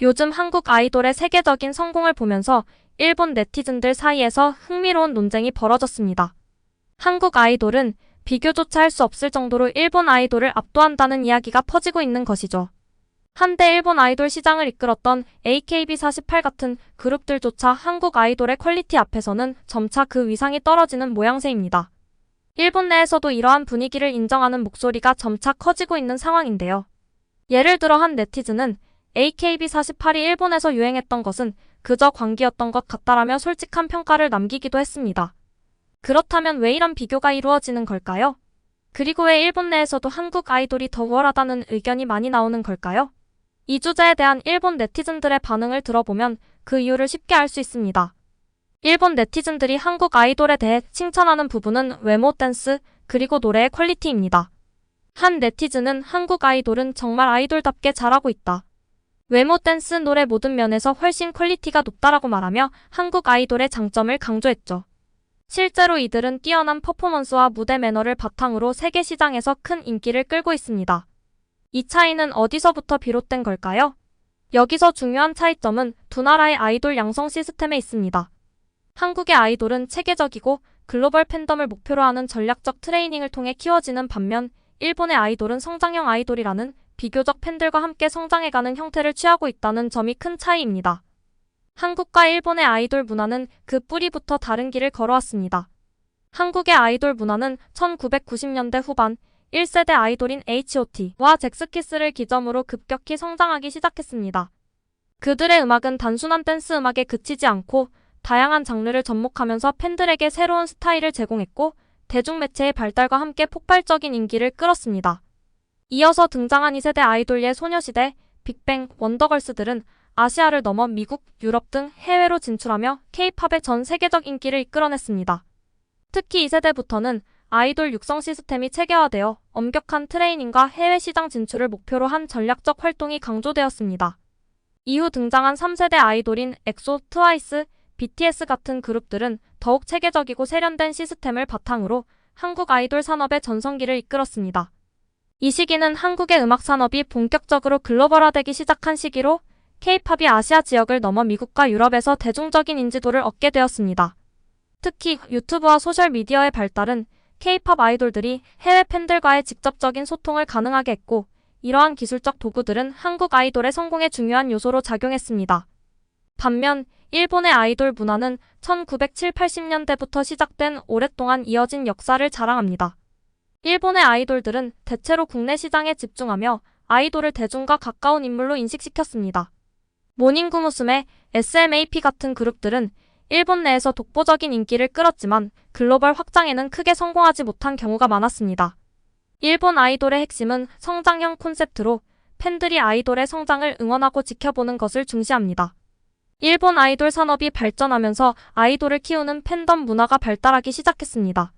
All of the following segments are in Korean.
요즘 한국 아이돌의 세계적인 성공을 보면서 일본 네티즌들 사이에서 흥미로운 논쟁이 벌어졌습니다. 한국 아이돌은 비교조차 할 수 없을 정도로 일본 아이돌을 압도한다는 이야기가 퍼지고 있는 것이죠. 한때 일본 아이돌 시장을 이끌었던 AKB48 같은 그룹들조차 한국 아이돌의 퀄리티 앞에서는 점차 그 위상이 떨어지는 모양새입니다. 일본 내에서도 이러한 분위기를 인정하는 목소리가 점차 커지고 있는 상황인데요. 예를 들어 한 네티즌은 AKB48이 일본에서 유행했던 것은 그저 광기였던 것 같다라며 솔직한 평가를 남기기도 했습니다. 그렇다면 왜 이런 비교가 이루어지는 걸까요? 그리고 왜 일본 내에서도 한국 아이돌이 더 우월하다는 의견이 많이 나오는 걸까요? 이 주제에 대한 일본 네티즌들의 반응을 들어보면 그 이유를 쉽게 알 수 있습니다. 일본 네티즌들이 한국 아이돌에 대해 칭찬하는 부분은 외모, 댄스, 그리고 노래의 퀄리티입니다. 한 네티즌은 한국 아이돌은 정말 아이돌답게 잘하고 있다. 외모, 댄스, 노래 모든 면에서 훨씬 퀄리티가 높다라고 말하며 한국 아이돌의 장점을 강조했죠. 실제로 이들은 뛰어난 퍼포먼스와 무대 매너를 바탕으로 세계 시장에서 큰 인기를 끌고 있습니다. 이 차이는 어디서부터 비롯된 걸까요? 여기서 중요한 차이점은 두 나라의 아이돌 양성 시스템에 있습니다. 한국의 아이돌은 체계적이고 글로벌 팬덤을 목표로 하는 전략적 트레이닝을 통해 키워지는 반면 일본의 아이돌은 성장형 아이돌이라는 비교적 팬들과 함께 성장해가는 형태를 취하고 있다는 점이 큰 차이입니다. 한국과 일본의 아이돌 문화는 그 뿌리부터 다른 길을 걸어왔습니다. 한국의 아이돌 문화는 1990년대 후반 1세대 아이돌인 H.O.T와 잭스키스를 기점으로 급격히 성장하기 시작했습니다. 그들의 음악은 단순한 댄스 음악에 그치지 않고 다양한 장르를 접목하면서 팬들에게 새로운 스타일을 제공했고 대중매체의 발달과 함께 폭발적인 인기를 끌었습니다. 이어서 등장한 2세대 아이돌의 소녀시대, 빅뱅, 원더걸스들은 아시아를 넘어 미국, 유럽 등 해외로 진출하며 K-팝의 전 세계적 인기를 이끌어냈습니다. 특히 2세대부터는 아이돌 육성 시스템이 체계화되어 엄격한 트레이닝과 해외 시장 진출을 목표로 한 전략적 활동이 강조되었습니다. 이후 등장한 3세대 아이돌인 엑소, 트와이스, BTS 같은 그룹들은 더욱 체계적이고 세련된 시스템을 바탕으로 한국 아이돌 산업의 전성기를 이끌었습니다. 이 시기는 한국의 음악 산업이 본격적으로 글로벌화되기 시작한 시기로 K-팝이 아시아 지역을 넘어 미국과 유럽에서 대중적인 인지도를 얻게 되었습니다. 특히 유튜브와 소셜미디어의 발달은 K-팝 아이돌들이 해외 팬들과의 직접적인 소통을 가능하게 했고 이러한 기술적 도구들은 한국 아이돌의 성공에 중요한 요소로 작용했습니다. 반면 일본의 아이돌 문화는 1970, 80년대부터 시작된 오랫동안 이어진 역사를 자랑합니다. 일본의 아이돌들은 대체로 국내 시장에 집중하며 아이돌을 대중과 가까운 인물로 인식시켰습니다. 모닝구 무스메, SMAP 같은 그룹들은 일본 내에서 독보적인 인기를 끌었지만 글로벌 확장에는 크게 성공하지 못한 경우가 많았습니다. 일본 아이돌의 핵심은 성장형 콘셉트로 팬들이 아이돌의 성장을 응원하고 지켜보는 것을 중시합니다. 일본 아이돌 산업이 발전하면서 아이돌을 키우는 팬덤 문화가 발달하기 시작했습니다.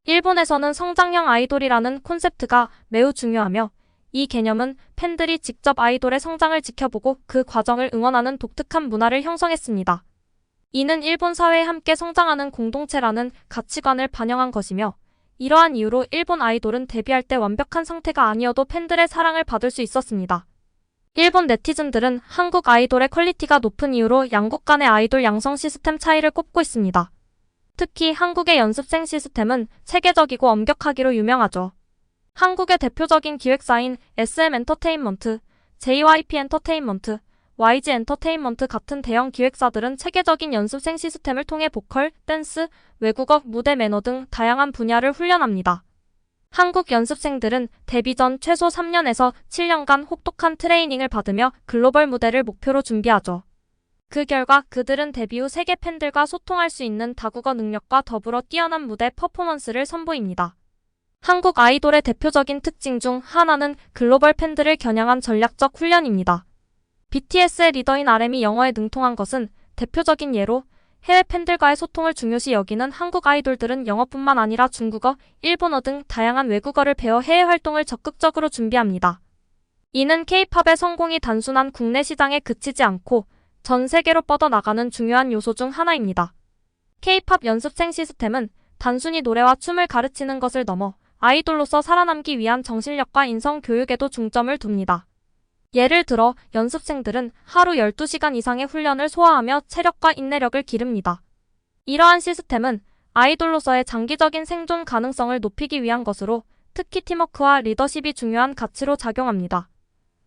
일본에서는 성장형 아이돌이라는 콘셉트가 매우 중요하며 이 개념은 팬들이 직접 아이돌의 성장을 지켜보고 그 과정을 응원하는 독특한 문화를 형성했습니다. 이는 일본 사회에 함께 성장하는 공동체라는 가치관을 반영한 것이며 이러한 이유로 일본 아이돌은 데뷔할 때 완벽한 상태가 아니어도 팬들의 사랑을 받을 수 있었습니다. 일본 네티즌들은 한국 아이돌의 퀄리티가 높은 이유로 양국 간의 아이돌 양성 시스템 차이를 꼽고 있습니다. 특히 한국의 연습생 시스템은 체계적이고 엄격하기로 유명하죠. 한국의 대표적인 기획사인 SM엔터테인먼트, JYP엔터테인먼트, YG엔터테인먼트 같은 대형 기획사들은 체계적인 연습생 시스템을 통해 보컬, 댄스, 외국어, 무대 매너 등 다양한 분야를 훈련합니다. 한국 연습생들은 데뷔 전 최소 3년에서 7년간 혹독한 트레이닝을 받으며 글로벌 무대를 목표로 준비하죠. 그 결과 그들은 데뷔 후 세계 팬들과 소통할 수 있는 다국어 능력과 더불어 뛰어난 무대 퍼포먼스를 선보입니다. 한국 아이돌의 대표적인 특징 중 하나는 글로벌 팬들을 겨냥한 전략적 훈련입니다. BTS의 리더인 RM이 영어에 능통한 것은 대표적인 예로 해외 팬들과의 소통을 중요시 여기는 한국 아이돌들은 영어뿐만 아니라 중국어, 일본어 등 다양한 외국어를 배워 해외 활동을 적극적으로 준비합니다. 이는 K-팝의 성공이 단순한 국내 시장에 그치지 않고 전 세계로 뻗어나가는 중요한 요소 중 하나입니다. K-팝 연습생 시스템은 단순히 노래와 춤을 가르치는 것을 넘어 아이돌로서 살아남기 위한 정신력과 인성 교육에도 중점을 둡니다. 예를 들어 연습생들은 하루 12시간 이상의 훈련을 소화하며 체력과 인내력을 기릅니다. 이러한 시스템은 아이돌로서의 장기적인 생존 가능성을 높이기 위한 것으로 특히 팀워크와 리더십이 중요한 가치로 작용합니다.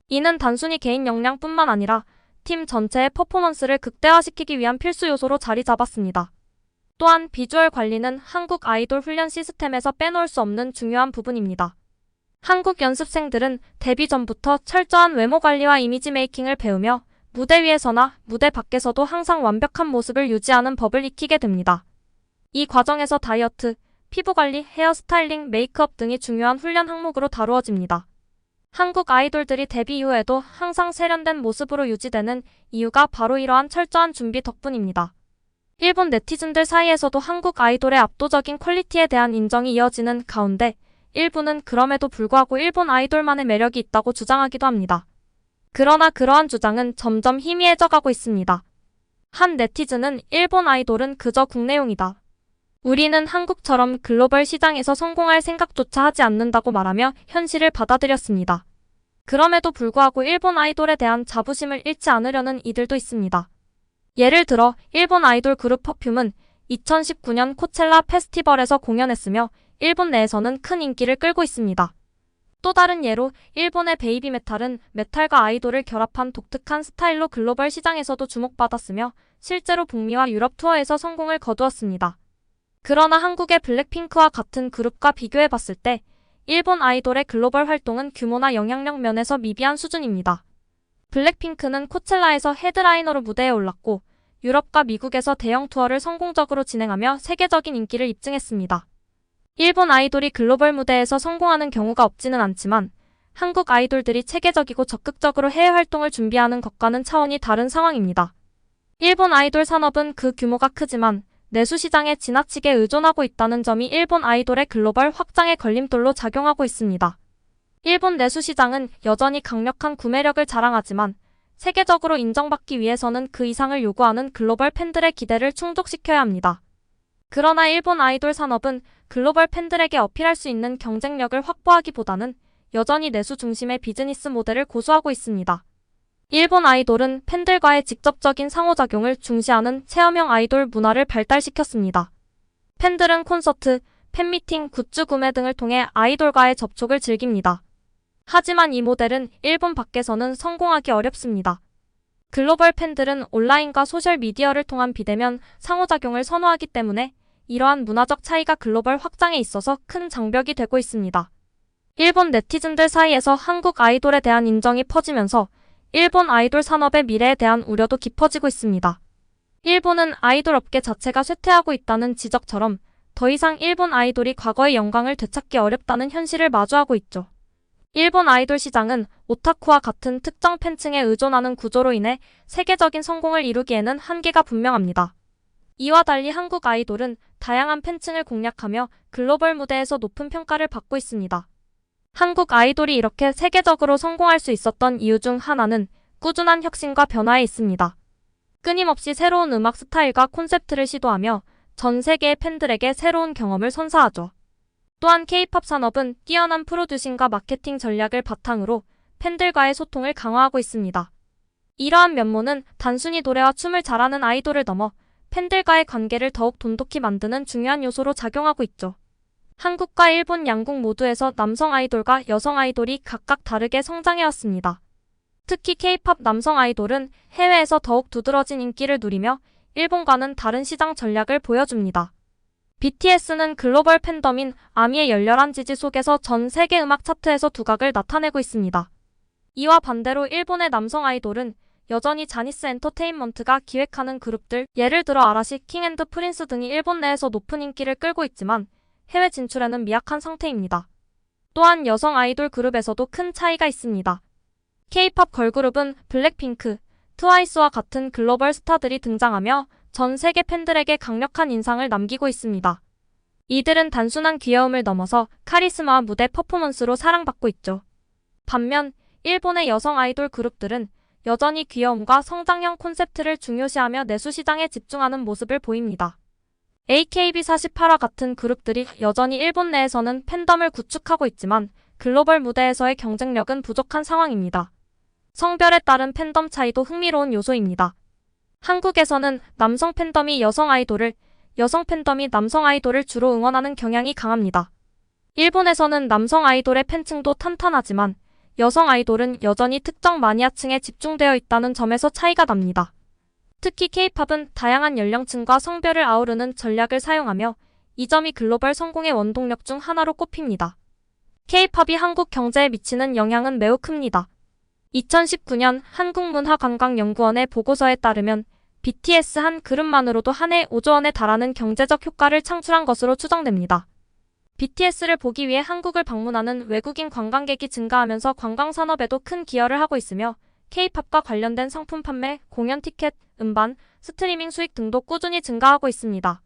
이는 단순히 개인 역량뿐만 아니라 팀 전체의 퍼포먼스를 극대화시키기 위한 필수 요소로 자리 잡았습니다. 또한 비주얼 관리는 한국 아이돌 훈련 시스템에서 빼놓을 수 없는 중요한 부분입니다. 한국 연습생들은 데뷔 전부터 철저한 외모 관리와 이미지 메이킹을 배우며 무대 위에서나 무대 밖에서도 항상 완벽한 모습을 유지하는 법을 익히게 됩니다. 이 과정에서 다이어트, 피부 관리, 헤어 스타일링, 메이크업 등이 중요한 훈련 항목으로 다루어집니다. 한국 아이돌들이 데뷔 이후에도 항상 세련된 모습으로 유지되는 이유가 바로 이러한 철저한 준비 덕분입니다. 일본 네티즌들 사이에서도 한국 아이돌의 압도적인 퀄리티에 대한 인정이 이어지는 가운데 일부는 그럼에도 불구하고 일본 아이돌만의 매력이 있다고 주장하기도 합니다. 그러나 그러한 주장은 점점 희미해져가고 있습니다. 한 네티즌은 일본 아이돌은 그저 국내용이다. 우리는 한국처럼 글로벌 시장에서 성공할 생각조차 하지 않는다고 말하며 현실을 받아들였습니다. 그럼에도 불구하고 일본 아이돌에 대한 자부심을 잃지 않으려는 이들도 있습니다. 예를 들어 일본 아이돌 그룹 퍼퓸은 2019년 코첼라 페스티벌에서 공연했으며 일본 내에서는 큰 인기를 끌고 있습니다. 또 다른 예로 일본의 베이비 메탈은 메탈과 아이돌을 결합한 독특한 스타일로 글로벌 시장에서도 주목받았으며 실제로 북미와 유럽 투어에서 성공을 거두었습니다. 그러나 한국의 블랙핑크와 같은 그룹과 비교해봤을 때 일본 아이돌의 글로벌 활동은 규모나 영향력 면에서 미비한 수준입니다. 블랙핑크는 코첼라에서 헤드라이너로 무대에 올랐고 유럽과 미국에서 대형 투어를 성공적으로 진행하며 세계적인 인기를 입증했습니다. 일본 아이돌이 글로벌 무대에서 성공하는 경우가 없지는 않지만 한국 아이돌들이 체계적이고 적극적으로 해외 활동을 준비하는 것과는 차원이 다른 상황입니다. 일본 아이돌 산업은 그 규모가 크지만 내수 시장에 지나치게 의존하고 있다는 점이 일본 아이돌의 글로벌 확장의 걸림돌로 작용하고 있습니다. 일본 내수 시장은 여전히 강력한 구매력을 자랑하지만 세계적으로 인정받기 위해서는 그 이상을 요구하는 글로벌 팬들의 기대를 충족시켜야 합니다. 그러나 일본 아이돌 산업은 글로벌 팬들에게 어필할 수 있는 경쟁력을 확보하기보다는 여전히 내수 중심의 비즈니스 모델을 고수하고 있습니다. 일본 아이돌은 팬들과의 직접적인 상호작용을 중시하는 체험형 아이돌 문화를 발달시켰습니다. 팬들은 콘서트, 팬미팅, 굿즈 구매 등을 통해 아이돌과의 접촉을 즐깁니다. 하지만 이 모델은 일본 밖에서는 성공하기 어렵습니다. 글로벌 팬들은 온라인과 소셜미디어를 통한 비대면 상호작용을 선호하기 때문에 이러한 문화적 차이가 글로벌 확장에 있어서 큰 장벽이 되고 있습니다. 일본 네티즌들 사이에서 한국 아이돌에 대한 인정이 퍼지면서 일본 아이돌 산업의 미래에 대한 우려도 깊어지고 있습니다. 일본은 아이돌 업계 자체가 쇠퇴하고 있다는 지적처럼 더 이상 일본 아이돌이 과거의 영광을 되찾기 어렵다는 현실을 마주하고 있죠. 일본 아이돌 시장은 오타쿠와 같은 특정 팬층에 의존하는 구조로 인해 세계적인 성공을 이루기에는 한계가 분명합니다. 이와 달리 한국 아이돌은 다양한 팬층을 공략하며 글로벌 무대에서 높은 평가를 받고 있습니다. 한국 아이돌이 이렇게 세계적으로 성공할 수 있었던 이유 중 하나는 꾸준한 혁신과 변화에 있습니다. 끊임없이 새로운 음악 스타일과 콘셉트를 시도하며 전 세계의 팬들에게 새로운 경험을 선사하죠. 또한 K-팝 산업은 뛰어난 프로듀싱과 마케팅 전략을 바탕으로 팬들과의 소통을 강화하고 있습니다. 이러한 면모는 단순히 노래와 춤을 잘하는 아이돌을 넘어 팬들과의 관계를 더욱 돈독히 만드는 중요한 요소로 작용하고 있죠. 한국과 일본 양국 모두에서 남성 아이돌과 여성 아이돌이 각각 다르게 성장해왔습니다. 특히 K-팝 남성 아이돌은 해외에서 더욱 두드러진 인기를 누리며 일본과는 다른 시장 전략을 보여줍니다. BTS는 글로벌 팬덤인 아미의 열렬한 지지 속에서 전 세계 음악 차트에서 두각을 나타내고 있습니다. 이와 반대로 일본의 남성 아이돌은 여전히 자니스 엔터테인먼트가 기획하는 그룹들, 예를 들어 아라시, 킹&프린스 등이 일본 내에서 높은 인기를 끌고 있지만 해외 진출에는 미약한 상태입니다. 또한 여성 아이돌 그룹에서도 큰 차이가 있습니다. K-팝 걸그룹은 블랙핑크, 트와이스와 같은 글로벌 스타들이 등장하며 전 세계 팬들에게 강력한 인상을 남기고 있습니다. 이들은 단순한 귀여움을 넘어서 카리스마와 무대 퍼포먼스로 사랑받고 있죠. 반면 일본의 여성 아이돌 그룹들은 여전히 귀여움과 성장형 콘셉트를 중요시하며 내수 시장에 집중하는 모습을 보입니다. AKB48와 같은 그룹들이 여전히 일본 내에서는 팬덤을 구축하고 있지만 글로벌 무대에서의 경쟁력은 부족한 상황입니다. 성별에 따른 팬덤 차이도 흥미로운 요소입니다. 한국에서는 남성 팬덤이 여성 아이돌을, 여성 팬덤이 남성 아이돌을 주로 응원하는 경향이 강합니다. 일본에서는 남성 아이돌의 팬층도 탄탄하지만 여성 아이돌은 여전히 특정 마니아층에 집중되어 있다는 점에서 차이가 납니다. 특히 K-팝은 다양한 연령층과 성별을 아우르는 전략을 사용하며 이 점이 글로벌 성공의 원동력 중 하나로 꼽힙니다. K-팝이 한국 경제에 미치는 영향은 매우 큽니다. 2019년 한국문화관광연구원의 보고서에 따르면 BTS 한 그룹만으로도 한 해 5조 원에 달하는 경제적 효과를 창출한 것으로 추정됩니다. BTS를 보기 위해 한국을 방문하는 외국인 관광객이 증가하면서 관광산업에도 큰 기여를 하고 있으며 K-팝과 관련된 상품 판매, 공연 티켓, 음반, 스트리밍 수익 등도 꾸준히 증가하고 있습니다.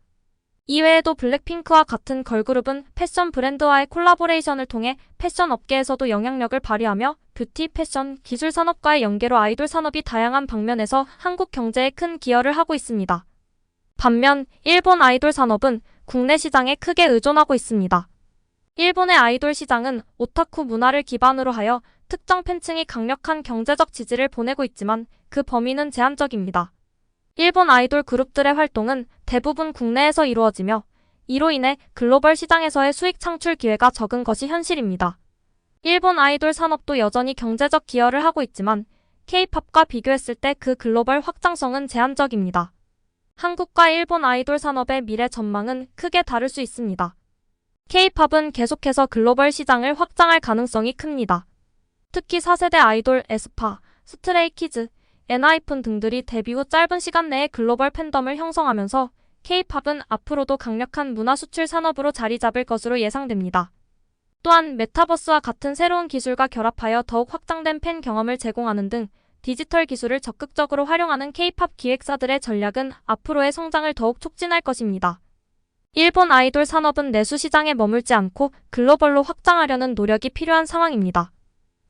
이외에도 블랙핑크와 같은 걸그룹은 패션 브랜드와의 콜라보레이션을 통해 패션 업계에서도 영향력을 발휘하며 뷰티, 패션, 기술 산업과의 연계로 아이돌 산업이 다양한 방면에서 한국 경제에 큰 기여를 하고 있습니다. 반면 일본 아이돌 산업은 국내 시장에 크게 의존하고 있습니다. 일본의 아이돌 시장은 오타쿠 문화를 기반으로 하여 특정 팬층이 강력한 경제적 지지를 보내고 있지만 그 범위는 제한적입니다. 일본 아이돌 그룹들의 활동은 대부분 국내에서 이루어지며 이로 인해 글로벌 시장에서의 수익 창출 기회가 적은 것이 현실입니다. 일본 아이돌 산업도 여전히 경제적 기여를 하고 있지만 K-팝과 비교했을 때 그 글로벌 확장성은 제한적입니다. 한국과 일본 아이돌 산업의 미래 전망은 크게 다를 수 있습니다. K-팝은 계속해서 글로벌 시장을 확장할 가능성이 큽니다. 특히 4세대 아이돌 에스파, 스트레이키즈, 엔하이픈 등들이 데뷔 후 짧은 시간 내에 글로벌 팬덤을 형성하면서 K-팝은 앞으로도 강력한 문화 수출 산업으로 자리 잡을 것으로 예상됩니다. 또한 메타버스와 같은 새로운 기술과 결합하여 더욱 확장된 팬 경험을 제공하는 등 디지털 기술을 적극적으로 활용하는 K-팝 기획사들의 전략은 앞으로의 성장을 더욱 촉진할 것입니다. 일본 아이돌 산업은 내수 시장에 머물지 않고 글로벌로 확장하려는 노력이 필요한 상황입니다.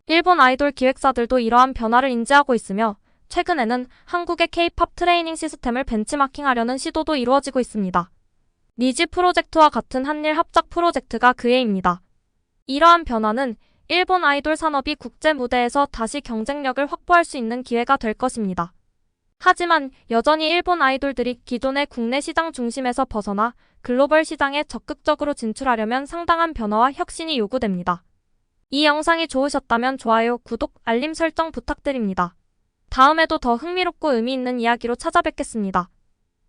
일본 아이돌 기획사들도 이러한 변화를 인지하고 있으며 최근에는 한국의 K-팝 트레이닝 시스템을 벤치마킹하려는 시도도 이루어지고 있습니다. 니즈 프로젝트와 같은 한일 합작 프로젝트가 그 예입니다. 이러한 변화는 일본 아이돌 산업이 국제 무대에서 다시 경쟁력을 확보할 수 있는 기회가 될 것입니다. 하지만 여전히 일본 아이돌들이 기존의 국내 시장 중심에서 벗어나 글로벌 시장에 적극적으로 진출하려면 상당한 변화와 혁신이 요구됩니다. 이 영상이 좋으셨다면 좋아요, 구독, 알림 설정 부탁드립니다. 다음에도 더 흥미롭고 의미 있는 이야기로 찾아뵙겠습니다.